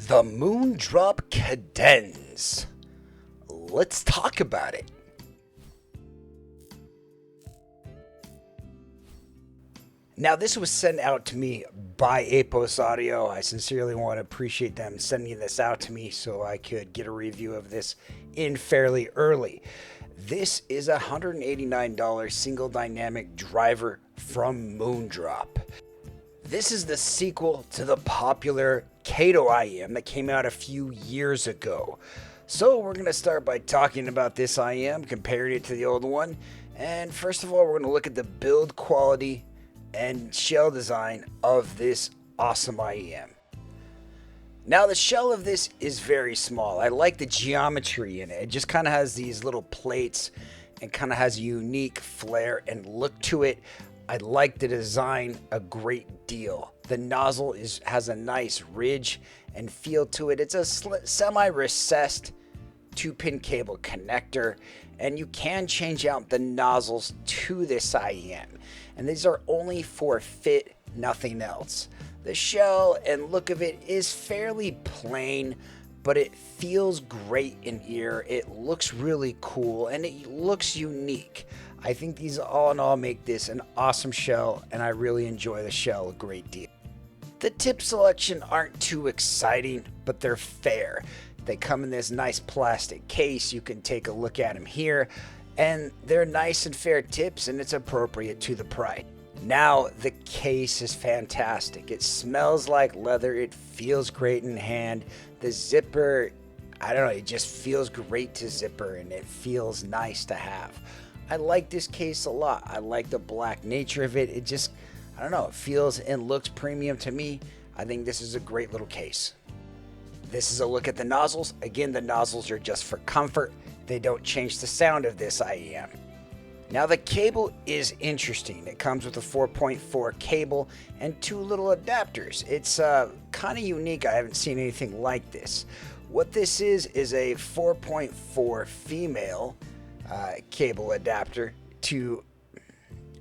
The Moondrop Kadenz. Let's talk about it. Now, this was sent out to me by Apos Audio. I sincerely want to appreciate them sending this out to me so I could get a review of this in fairly early. This is a $189 single dynamic driver from Moondrop. This is the sequel to the popular Kato IM that came out a few years ago. So we're going to start by talking about this IM, comparing it to the old one. And first of all, we're going to look at the build quality and shell design of this awesome IEM. Now, the shell of this is very small. I like the geometry in it. It just kind of has these little plates and kind of has a unique flair and look to it. I like the design a great deal. The nozzle has a nice ridge and feel to it. It's a semi-recessed 2-pin cable connector, and you can change out the nozzles to this IEM. And these are only for fit, nothing else. The shell and look of it is fairly plain, but it feels great in ear. It looks really cool and it looks unique. I think these all in all make this an awesome shell, and I really enjoy the shell a great deal. The tip selection aren't too exciting, but they're fair. They come in this nice plastic case. You can take a look at them here, and they're nice and fair tips, and it's appropriate to the price. Now, the case is fantastic. It smells like leather. It feels great in hand. The zipper, I don't know, it just feels great to zipper, and it feels nice to have. I like this case a lot. I like the black nature of it. It just, I don't know, it feels and looks premium to me. I think this is a great little case. This is a look at the nozzles. Again, the nozzles are just for comfort. They don't change the sound of this IEM. Now, the cable is interesting. It comes with a 4.4 cable and 2 little adapters. It's kind of unique. I haven't seen anything like this. What this is a 4.4 female cable adapter to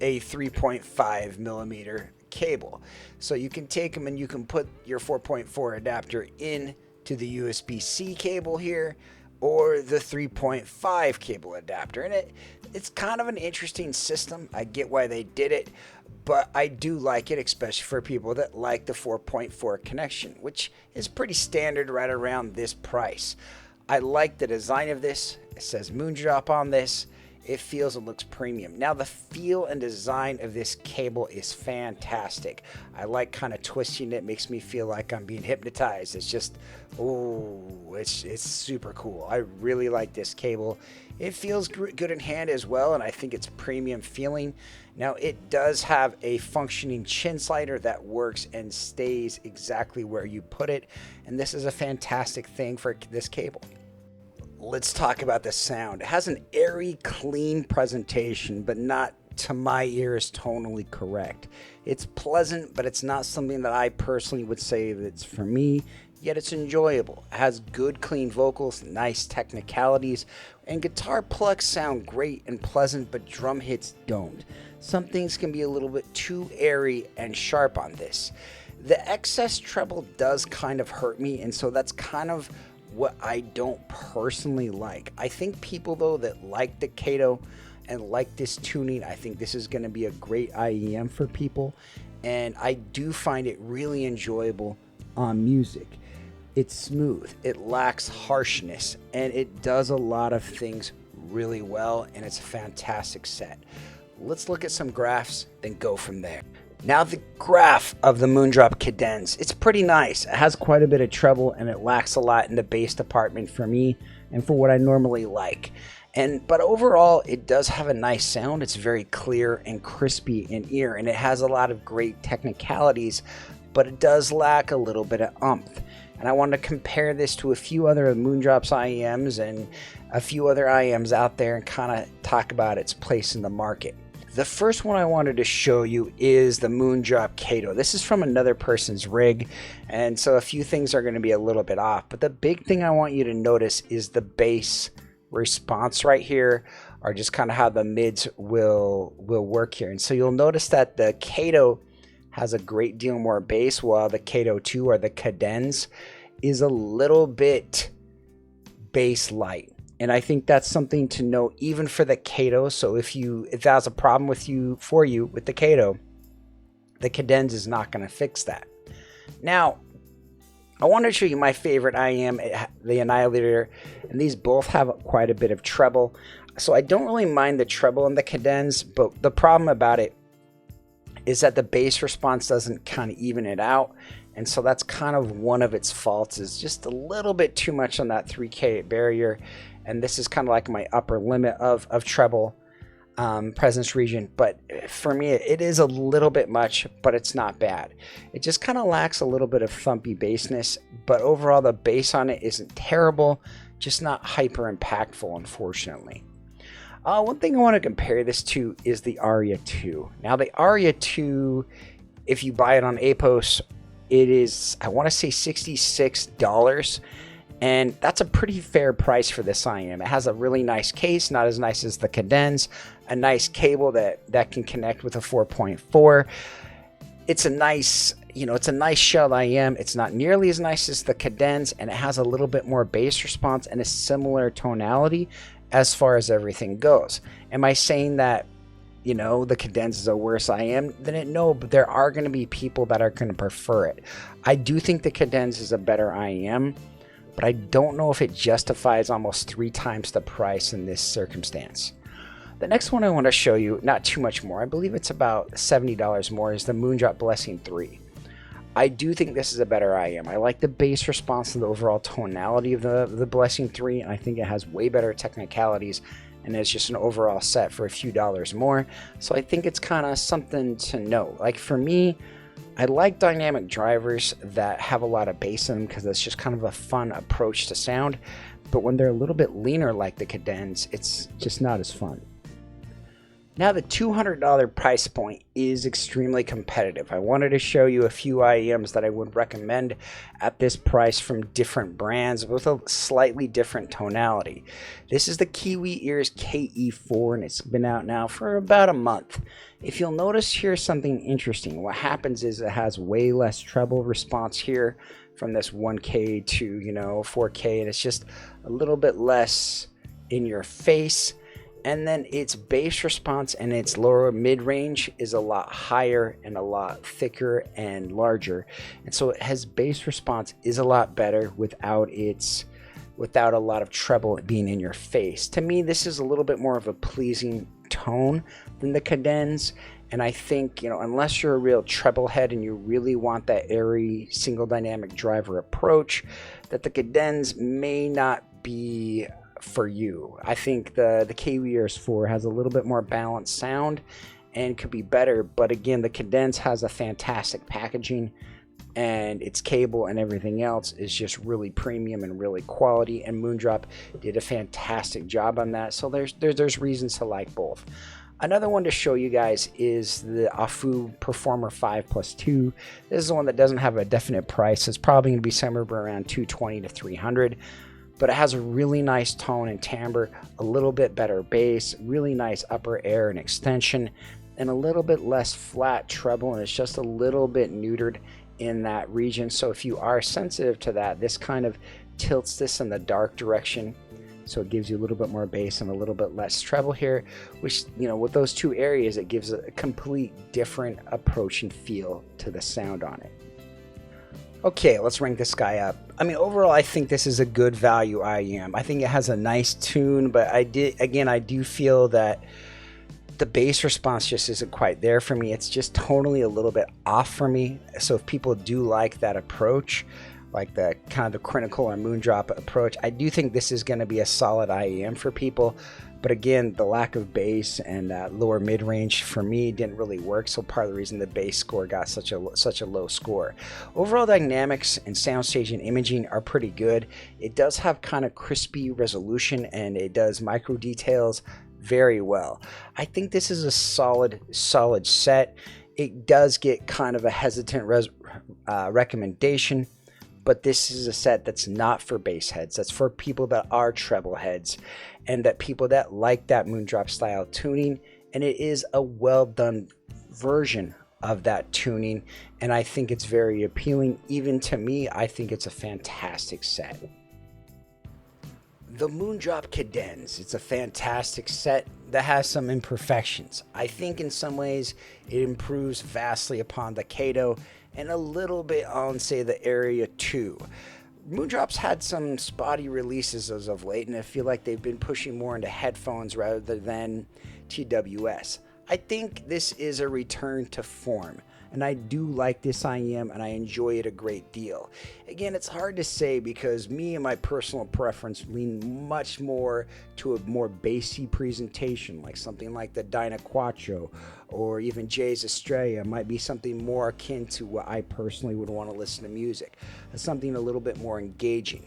a 3.5 millimeter cable. So you can take them and you can put your 4.4 adapter in to the USB-C cable here, or the 3.5 cable adapter. And it's kind of an interesting system. I get why they did it, but I do like it, especially for people that like the 4.4 connection, which is pretty standard right around this price. I like the design of this. It says Moondrop on this. It feels and looks premium. Now, the feel and design of this cable is fantastic. I like kind of twisting it. Makes me feel like I'm being hypnotized. It's just, oh, it's super cool. I really like this cable. It feels good in hand as well, and I think it's premium feeling. Now, it does have a functioning chin slider that works and stays exactly where you put it, and this is a fantastic thing for this cable. Let's talk about the sound. It has an airy, clean presentation, but not to my ears tonally correct. It's pleasant, but it's not something that I personally would say that's for me, yet it's enjoyable. It has good, clean vocals, nice technicalities, and guitar plucks sound great and pleasant, but drum hits don't. Some things can be a little bit too airy and sharp on this. The excess treble does kind of hurt me, and so that's kind of what I don't personally like. I think people, though, that like the Kato and like this tuning, I think this is going to be a great IEM for people, and I do find it really enjoyable on music. It's smooth, it lacks harshness, and it does a lot of things really well, and it's a fantastic set. Let's look at some graphs, then go from there. Now, the graph of the Moondrop Kadenz, it's pretty nice. It has quite a bit of treble, and it lacks a lot in the bass department for me and for what I normally like. But overall, it does have a nice sound. It's very clear and crispy in ear, and it has a lot of great technicalities, but it does lack a little bit of oomph. And I want to compare this to a few other Moondrop's IEMs and a few other IEMs out there and kind of talk about its place in the market. The first one I wanted to show you is the Moondrop Kato. This is from another person's rig, and so a few things are going to be a little bit off. But the big thing I want you to notice is the bass response right here, or just kind of how the mids will work here. And so you'll notice that the Kato has a great deal more bass, while the Kato 2 or the Kadenz is a little bit bass light. And I think that's something to note even for the Kato. So if that's a problem with you with the Kato, the Kadenz is not going to fix that. Now, I want to show you my favorite IM, the Annihilator, and these both have quite a bit of treble. So I don't really mind the treble in the Kadenz, but the problem about it is that the bass response doesn't kind of even it out. And so that's kind of one of its faults, is just a little bit too much on that 3K barrier. And this is kind of like my upper limit of treble presence region. But for me, it is a little bit much, but it's not bad. It just kind of lacks a little bit of thumpy bassness. But overall, the bass on it isn't terrible, just not hyper impactful, unfortunately. One thing I want to compare this to is the Aria 2. Now, the Aria 2, if you buy it on APOS, it is, I want to say, $66. And that's a pretty fair price for this IM. It has a really nice case, not as nice as the Kadenz, a nice cable that can connect with a 4.4. It's a nice, it's a nice shell IM. It's not nearly as nice as the Kadenz, and it has a little bit more bass response and a similar tonality as far as everything goes. Am I saying that, the Kadenz is a worse IM than it? No, but there are going to be people that are going to prefer it. I do think the Kadenz is a better IM, but I don't know if it justifies almost 3 times the price in this circumstance. The next one I want to show you, not too much more, I believe it's about $70 more, is the Moondrop Blessing 3. I do think this is a better IM. I like the bass response and the overall tonality of the Blessing 3, and I think it has way better technicalities, and it's just an overall set for a few dollars more. So I think it's kind of something to know. Like for me, I like dynamic drivers that have a lot of bass in them because it's just kind of a fun approach to sound. But when they're a little bit leaner like the Kadenz, it's just not as fun. Now, the $200 price point is extremely competitive. I wanted to show you a few IEMs that I would recommend at this price from different brands with a slightly different tonality. This is the Kiwi Ears KE4, and it's been out now for about a month. If you'll notice, here's something interesting. What happens is it has way less treble response here from this 1K to 4K, and it's just a little bit less in your face. And then its bass response and its lower mid-range is a lot higher and a lot thicker and larger. And so it has bass response is a lot better without a lot of treble being in your face. To me, this is a little bit more of a pleasing tone than the Kadenz. And I think, unless you're a real treble head and you really want that airy single dynamic driver approach, that the Kadenz may not be for you. I think the Kiwi Ears 4 has a little bit more balanced sound and could be better, but again, the Kadenz has a fantastic packaging, and its cable and everything else is just really premium and really quality, and Moondrop did a fantastic job on that. So there's reasons to like both. Another one to show you guys is the Afu Performer 5+2. This is the one that doesn't have a definite price. It's probably going to be somewhere around $220 to $300. But it has a really nice tone and timbre, a little bit better bass, really nice upper air and extension, and a little bit less flat treble, and it's just a little bit neutered in that region. So if you are sensitive to that, this kind of tilts this in the dark direction, so it gives you a little bit more bass and a little bit less treble here, which, with those two areas, it gives a complete different approach and feel to the sound on it. Okay, let's rank this guy up. I mean, overall, I think this is a good value IEM. I think it has a nice tune, but I do feel that the bass response just isn't quite there for me. It's just totally a little bit off for me. So if people do like that approach, like the kind of the Critical or Moondrop approach, I do think this is going to be a solid IEM for people. But again, the lack of bass and lower mid-range for me didn't really work. So part of the reason the bass score got such a low score. Overall dynamics and soundstage and imaging are pretty good. It does have kind of crispy resolution, and it does micro details very well. I think this is a solid set. It does get kind of a hesitant recommendation, but this is a set that's not for bass heads. That's for people that are treble heads, and that people that like that Moondrop style tuning. And it is a well done version of that tuning, and I think it's very appealing. Even to me, I think it's a fantastic set. The Moondrop Kadenz, it's a fantastic set that has some imperfections. I think in some ways it improves vastly upon the Kato and a little bit on, say, the Area 2. Moondrop's had some spotty releases as of late, and I feel like they've been pushing more into headphones rather than TWS. I think this is a return to form, and I do like this IEM, and I enjoy it a great deal. Again, it's hard to say because me and my personal preference lean much more to a more bassy presentation, like something like the Dyna Quattro or even Jay's Estrella might be something more akin to what I personally would want to listen to music, something a little bit more engaging.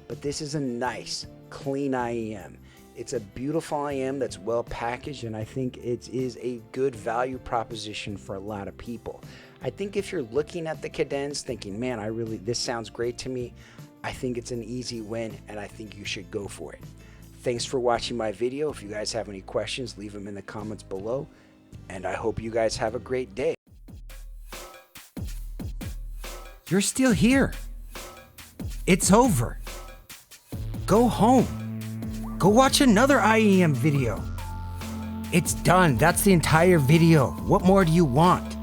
But this is a nice, clean IEM. It's a beautiful IEM that's well packaged, and I think it is a good value proposition for a lot of people. I think if you're looking at the Kadenz thinking, man, this sounds great to me, I think it's an easy win, and I think you should go for it. Thanks for watching my video. If you guys have any questions, leave them in the comments below, and I hope you guys have a great day. You're still here. It's over. Go home. Go watch another IEM video. It's done. That's the entire video. What more do you want?